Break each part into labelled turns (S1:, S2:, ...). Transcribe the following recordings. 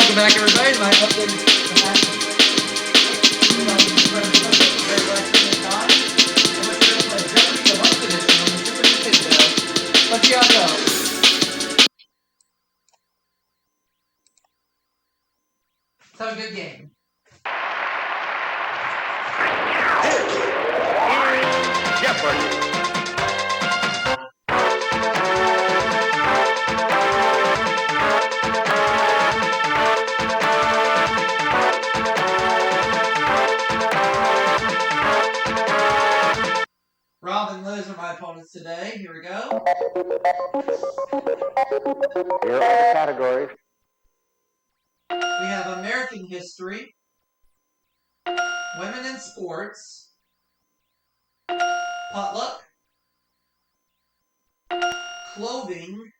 S1: welcome back everybody to my updated Jeopardy Deluxe Edition on the Super Nintendo. Let's see how it goes. Let's have a good game.
S2: Jeopardy!
S1: Rob and Liz are my opponents today. Here we go.
S2: Here are the categories.
S1: We have American history, women in sports, potluck, clothing,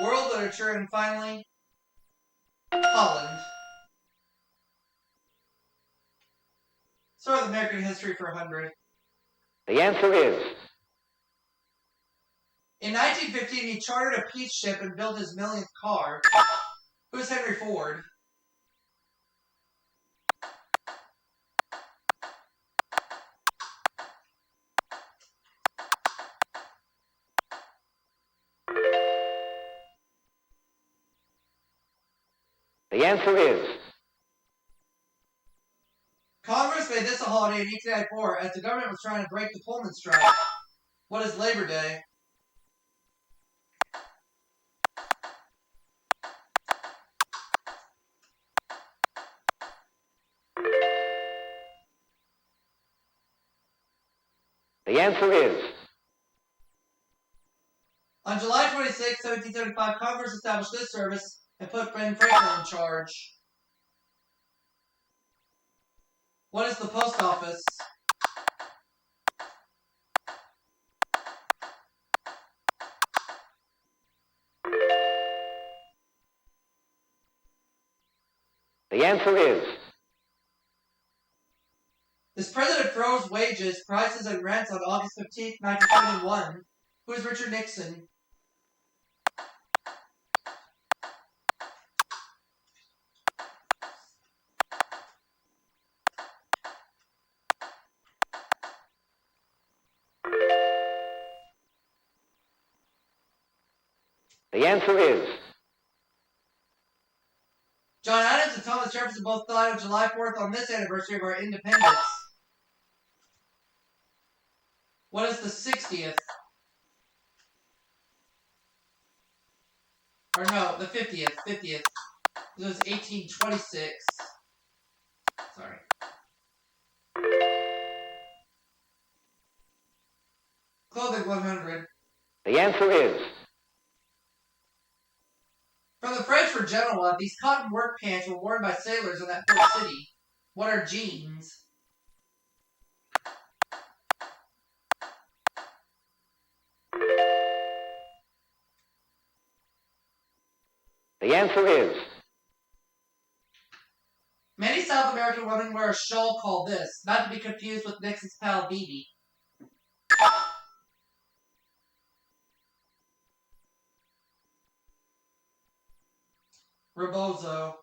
S1: world literature, and finally, Holland. Start with American history for 100.
S2: The answer is...
S1: In 1915, he chartered a peace ship and built his millionth car. Who's Henry Ford?
S2: The answer is...
S1: Congress made this a holiday in 1894 as the government was trying to break the Pullman strike. What is Labor Day?
S2: The answer is...
S1: On July 26, 1775, Congress established this service and put Ben Franklin in charge. What is the post office?
S2: The answer is...
S1: This president froze wages, prices, and rents on August 15, 1971. Who is Richard Nixon?
S2: The answer is...
S1: John Adams and Thomas Jefferson both died on July 4th on this anniversary of our independence. What is the 60th? Or no, the 50th. 50th. This was 1826. Sorry. Clothing 100.
S2: The answer is...
S1: From the French for Genoa, these cotton work pants were worn by sailors in that port city. What are jeans?
S2: The answer is...
S1: Many South American women wear a shawl called this, not to be confused with Nixon's pal Bibi. Rebozo.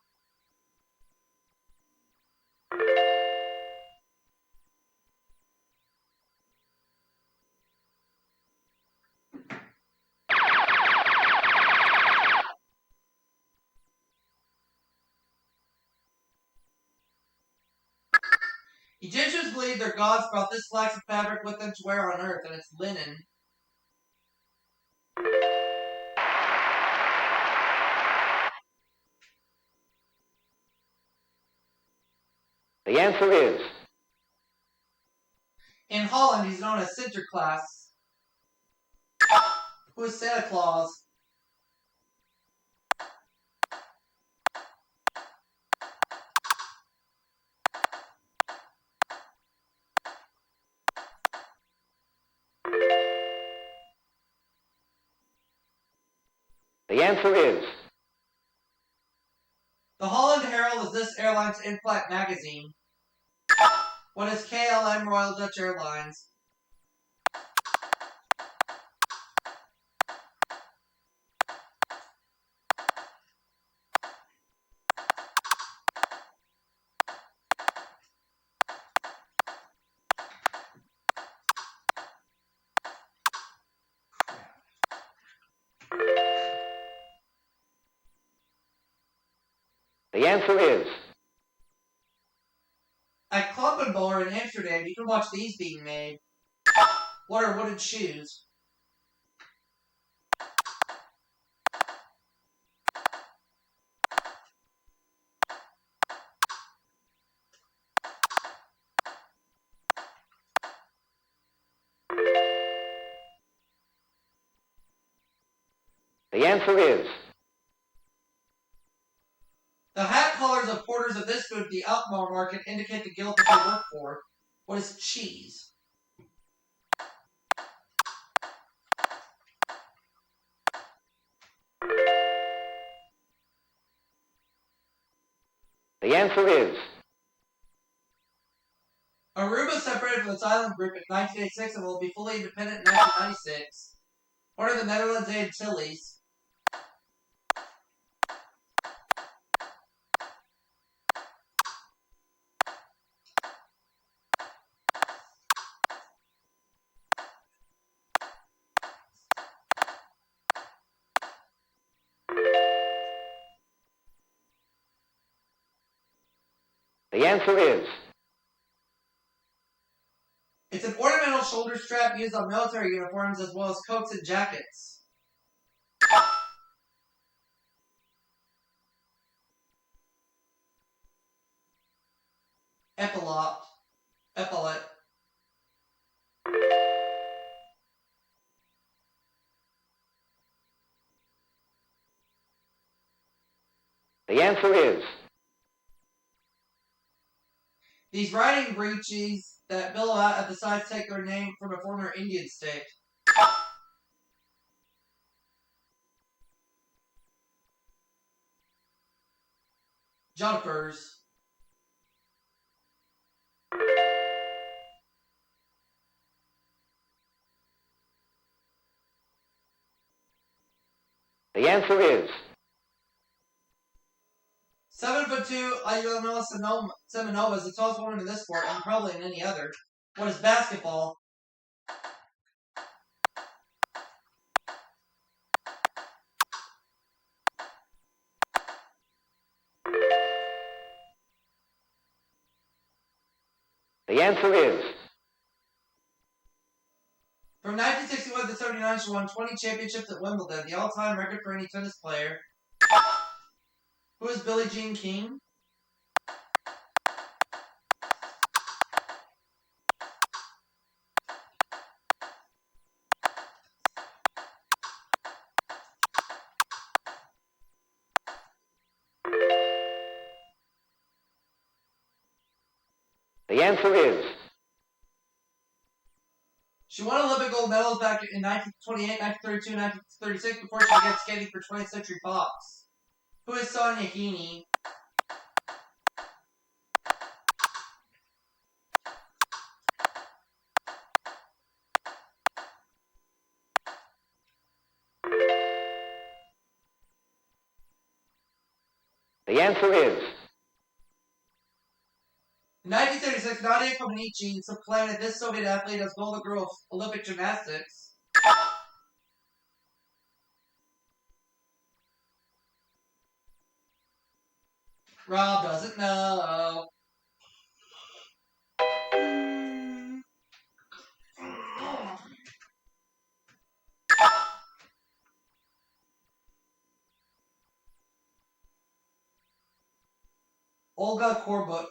S1: Egyptians believe their gods brought this flax of fabric with them to wear on earth, and it's linen.
S2: The answer is...
S1: In Holland, he's known as Sinterklaas. Who is Santa Claus?
S2: The answer is...
S1: The Holland Herald is this airline's in-flight magazine. What is KLM Royal Dutch Airlines?
S2: The answer is.
S1: At Kloppenboer in Amsterdam, you can watch these being made. What are wooden shoes?
S2: The answer is.
S1: The hat collars of porters of this food at the Alkmaar market indicate the guild that they work for. What is cheese?
S2: The answer is.
S1: Aruba separated from its island group in 1986 and will be fully independent in 1996. What are the Netherlands Antilles?
S2: The answer is.
S1: It's an ornamental shoulder strap used on military uniforms as well as coats and jackets. Epaulet.
S2: The answer is.
S1: These riding breeches that billow out at the sides take their name from a former Indian state. Jumpers.
S2: The answer is.
S1: 7'2", Ayuela Semenova is the tallest woman in this sport and probably in any other. What is basketball?
S2: The answer is.
S1: From 1961 to 79, she won 20 championships at Wimbledon, the all-time record for any tennis player. Who is Billie Jean King?
S2: The answer is.
S1: She won Olympic gold medals back in 1928, 1932, and 1936 before she began skating for 20th Century Fox. Who is Sonia Heaney?
S2: The answer is.
S1: In 1936, Nadia Comaneci supplanted this Soviet athlete as golden girl of Olympic gymnastics. Rob doesn't know. Olga Korbut.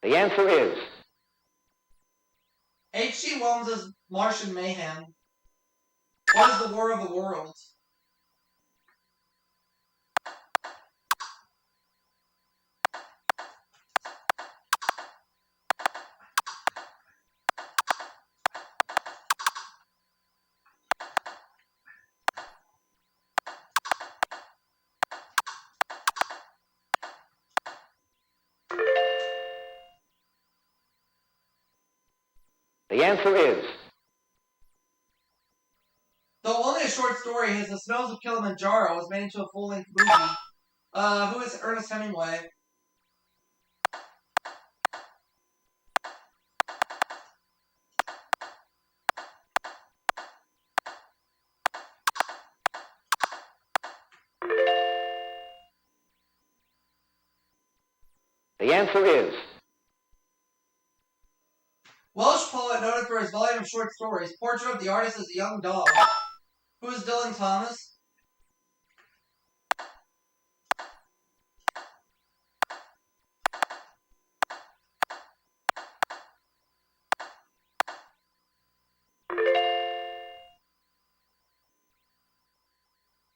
S2: The answer is.
S1: H.G. Wells' Martian Mayhem. What is the War of the Worlds?
S2: The answer is.
S1: Though only a short story, his The Smells of Kilimanjaro was made into a full-length movie. Who is Ernest Hemingway?
S2: The answer is
S1: Welsh poet noted for his volume of short stories. Portrait of the artist as a young dog. Who is Dylan Thomas?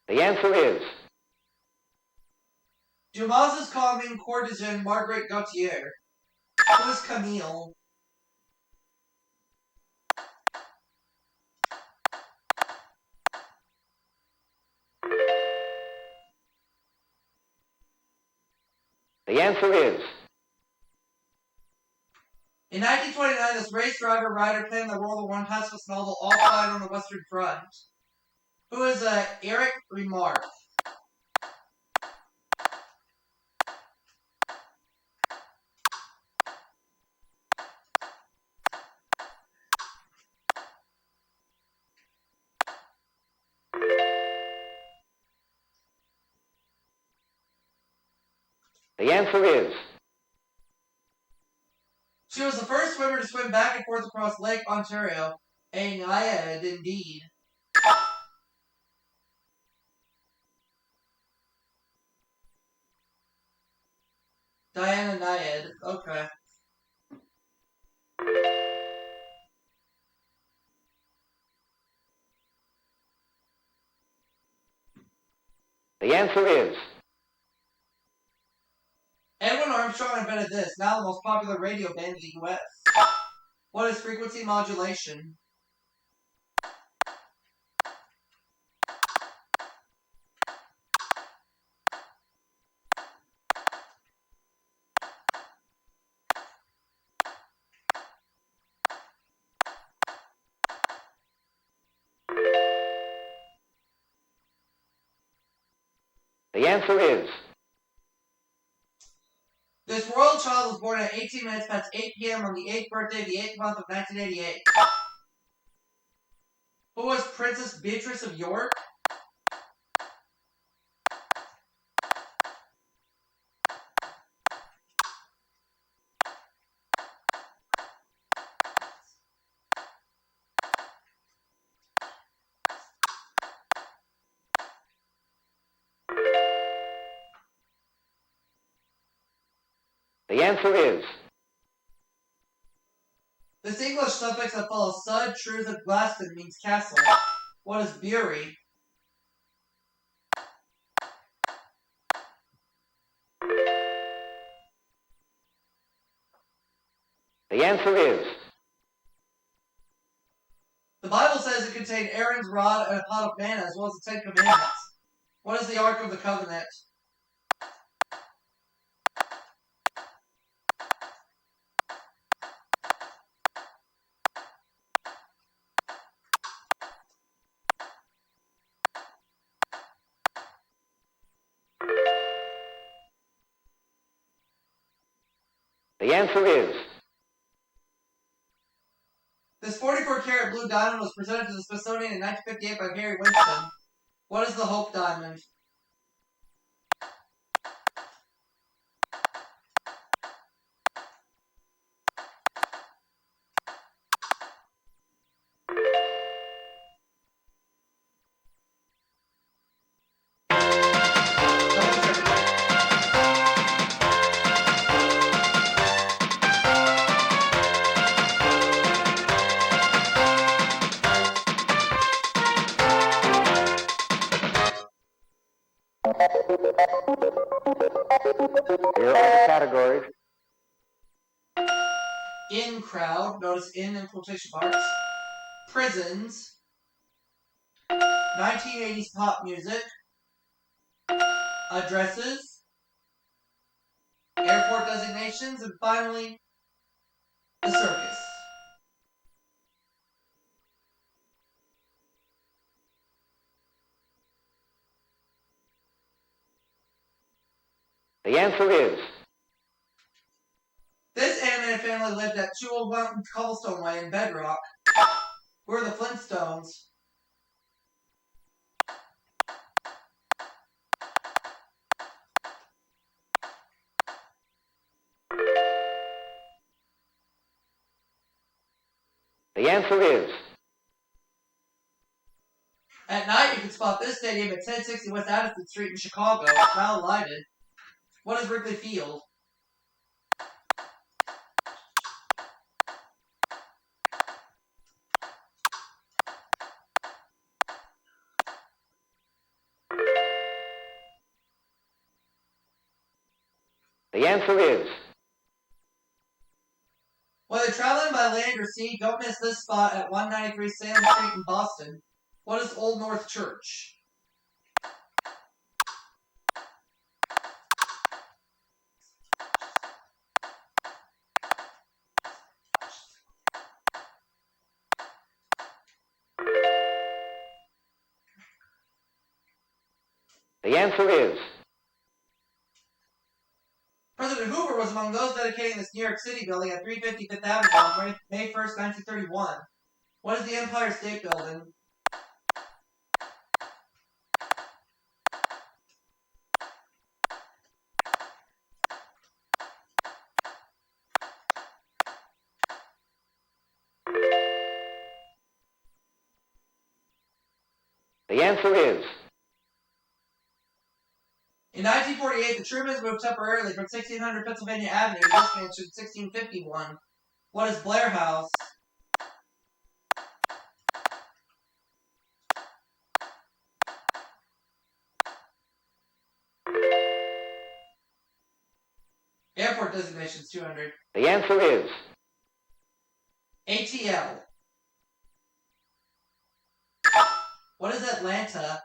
S2: The answer is
S1: Dumas's calming courtesan Margaret Gautier. Who is Camille?
S2: The answer is
S1: In 1929, this race driver rider playing the role of one pacifist novel All Quiet on the Western Front. Who is Eric Remarque?
S2: The answer is
S1: She was the first swimmer to swim back and forth across Lake Ontario. A naiad, indeed. Diana Naiad. Okay.
S2: The answer is
S1: Edwin Armstrong invented this, now the most popular radio band in the U.S. What is frequency modulation?
S2: The answer is
S1: This royal child was born at 18 minutes past 8 p.m. on the 8th birthday of the 8th month of 1988. Who was Princess Beatrice of York?
S2: The answer is
S1: This English suffix that follows Sud, Truth, and Glaston means castle. What is Bury?
S2: The answer is
S1: The Bible says it contained Aaron's rod and a pot of manna, as well as the Ten Commandments. What is the Ark of the Covenant?
S2: The answer is
S1: This 44-karat blue diamond was presented to the Smithsonian in 1958 by Harry Winston. What is the Hope Diamond?
S2: Here are the categories.
S1: In crowd, notice in quotation marks. Prisons. 1980s pop music. Addresses. Airport designations. And finally, the circus.
S2: The answer is
S1: This animated family lived at 201 Cobblestone Way in Bedrock. Who are the Flintstones?
S2: The answer is.
S1: At night, you can spot this stadium at 1060 West Addison Street in Chicago. It's now lighted. What is Wrigley Field?
S2: The answer is.
S1: Whether traveling by land or sea, don't miss this spot at 193 Salem Street in Boston. What is Old North Church?
S2: The answer is.
S1: President Hoover was among those dedicating this New York City building at 350 Fifth Avenue on May 1st, 1931. What is the Empire State Building?
S2: The answer is.
S1: In 1948, the Trumans moved temporarily from 1600 Pennsylvania Avenue to West Mansion 1651. What is Blair House? Airport designations 200.
S2: The answer is.
S1: ATL. What is Atlanta?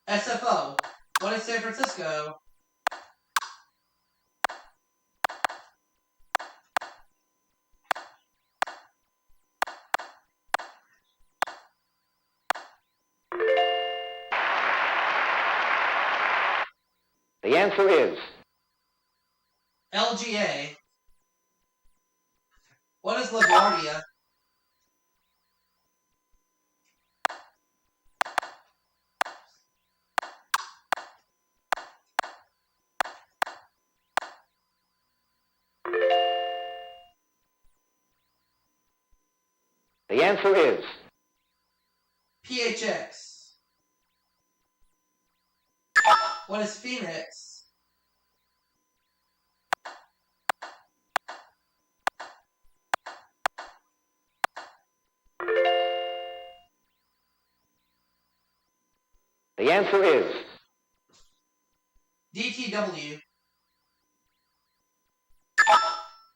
S1: SFO. What is San Francisco?
S2: The answer is.
S1: LGA. What is LaGuardia?
S2: The answer is.
S1: PHX. What is Phoenix?
S2: The answer is.
S1: DTW.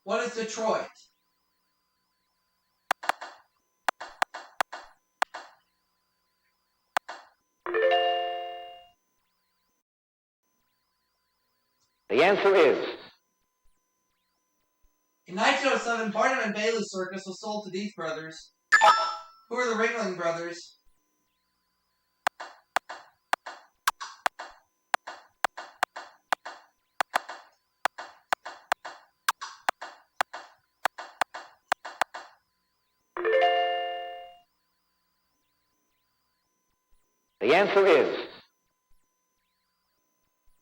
S1: What is Detroit?
S2: The answer is.
S1: In 1907, Barnum and Bailey Circus was sold to these brothers. Who are the Ringling Brothers?
S2: The answer is.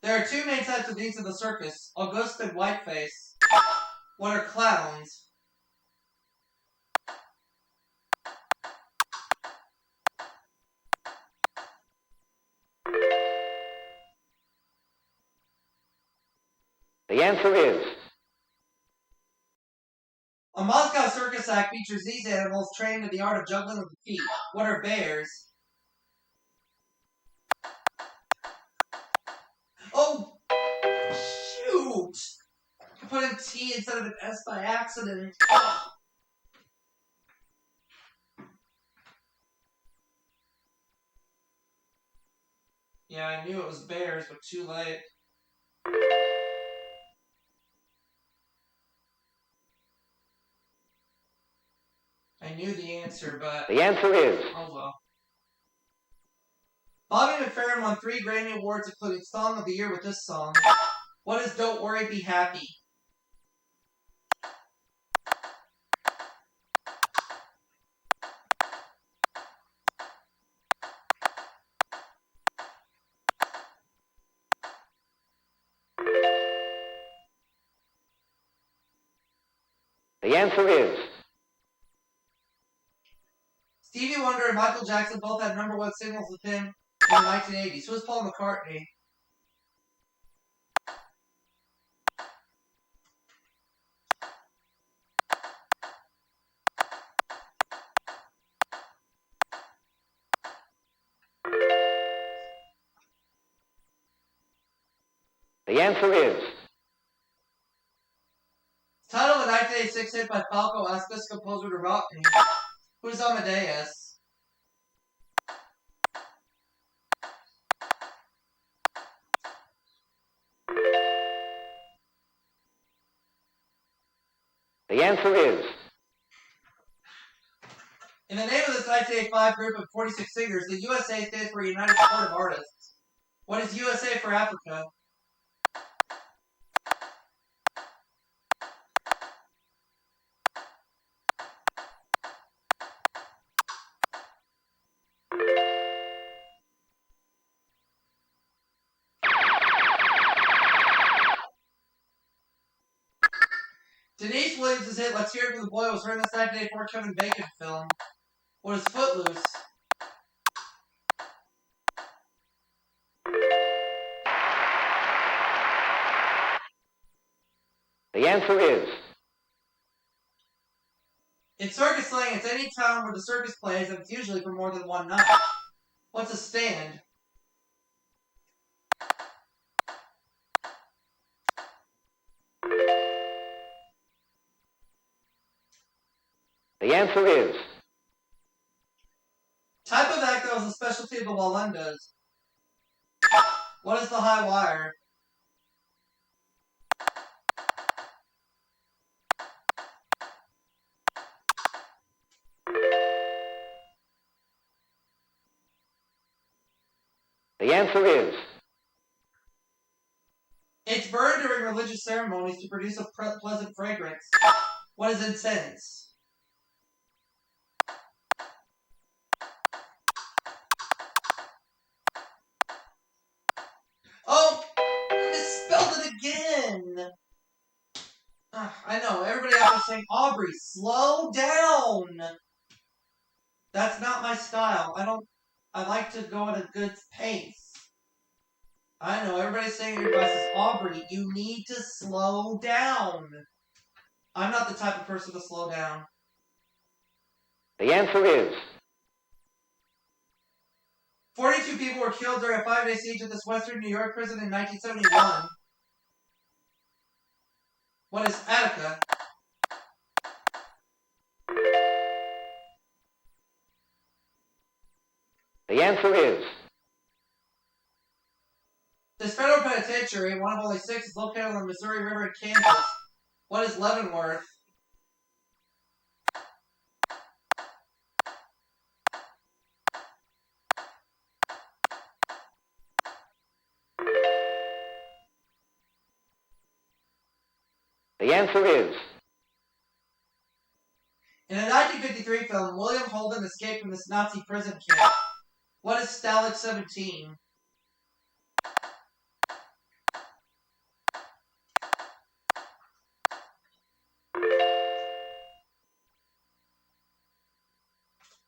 S1: There are two main types of these in the circus, August and Whiteface. What are clowns?
S2: The answer is.
S1: A Moscow circus act features these animals trained in the art of juggling with the feet. What are bears? Oh, shoot! I put in T instead of an S by accident. Yeah, I knew it was bears, but too late. I knew the answer, but...
S2: The answer is.
S1: Oh well. Bobby McFerrin won 3 Grammy Awards, including Song of the Year with this song. What is Don't Worry, Be Happy?
S2: The answer is.
S1: Stevie Wonder and Michael Jackson both had #1 singles with him in the 1980s. Who was Paul McCartney?
S2: The answer is.
S1: Title of the 1986 hit by Falco Asquith, composer to Rockney. Who's Amadeus?
S2: The answer is.
S1: In the name of this 1985 group of 46 singers, the USA stands for United Support of Artists. What is USA for Africa? Denise Williams' hit Let's Hear It From the Boy was heard in this 1984 Kevin Bacon film. What is Footloose?
S2: The answer is.
S1: In circus slang, it's any town where the circus plays, and it's usually for more than one night. What's a stand?
S2: The answer is.
S1: Type of act that was a specialty of the Wallendas. What is the high wire?
S2: The answer is.
S1: It's burned during religious ceremonies to produce a pleasant fragrance. What is incense? Oh! I misspelled it again! I know, everybody out there saying, Aubrey, slow down! That's not my style. I like to go at a good pace. I know, everybody's saying in your devices, Aubrey, you need to slow down. I'm not the type of person to slow down.
S2: The answer is.
S1: 42 people were killed during a 5-day siege at this Western New York prison in 1971. What is Attica?
S2: The answer is.
S1: This federal penitentiary, one of only 6, is located on the Missouri River in Kansas. What is Leavenworth?
S2: The answer is.
S1: In a 1953 film, William Holden escaped from this Nazi prison camp. What is Stalag 17?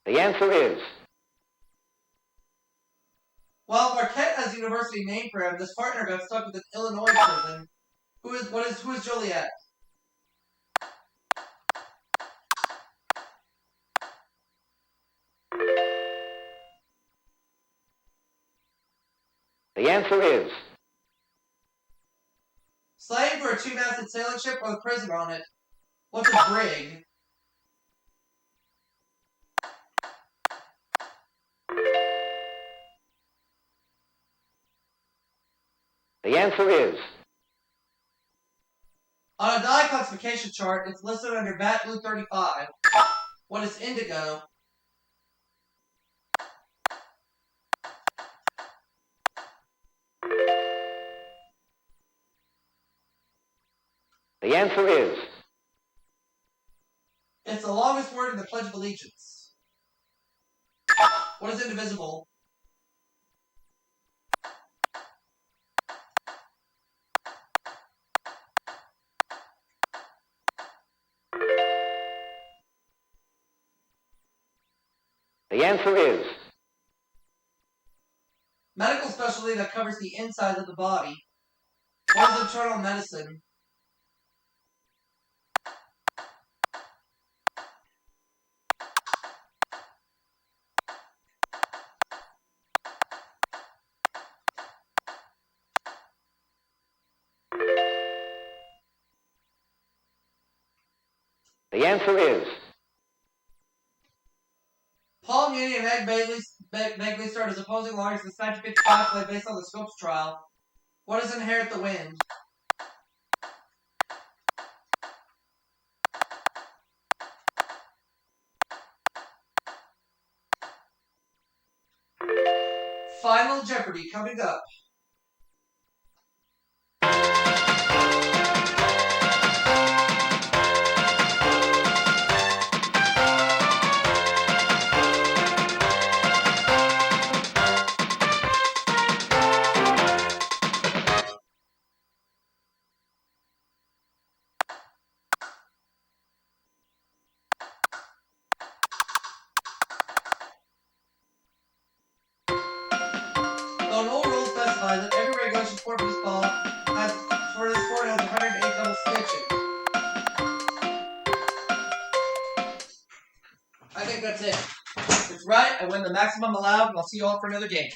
S2: The answer is.
S1: Well, Marquette has a university named for him. This partner got stuck with an Illinois prison. Who is Joliet?
S2: The answer is.
S1: Slang for a 2-masted sailing ship or the prison on it. What's a brig?
S2: The answer is.
S1: On a dye classification chart, it's listed under Bat Blue 35. What is indigo?
S2: The answer is.
S1: It's the longest word in the Pledge of Allegiance. What is indivisible?
S2: The answer is
S1: medical specialty that covers the inside of the body. What is internal medicine?
S2: The answer is
S1: Paul Muni and Ed Begley started as opposing lawyers in the 1955 play based on the Scopes trial. What is Inherit the Wind? Final Jeopardy coming up. Though no rule specifies that every regulation sport for this sport has 108 double stitches. I think that's it. If it's right, I win the maximum allowed, and I'll see you all for another game.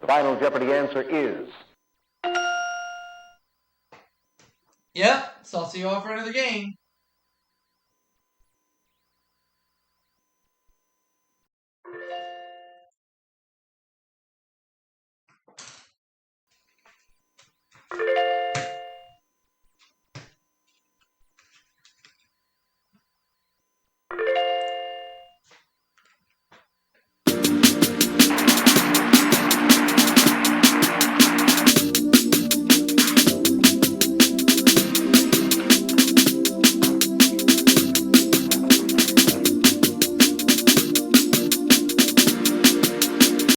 S2: the final Jeopardy answer is
S1: Yep, so I'll see you all for another game.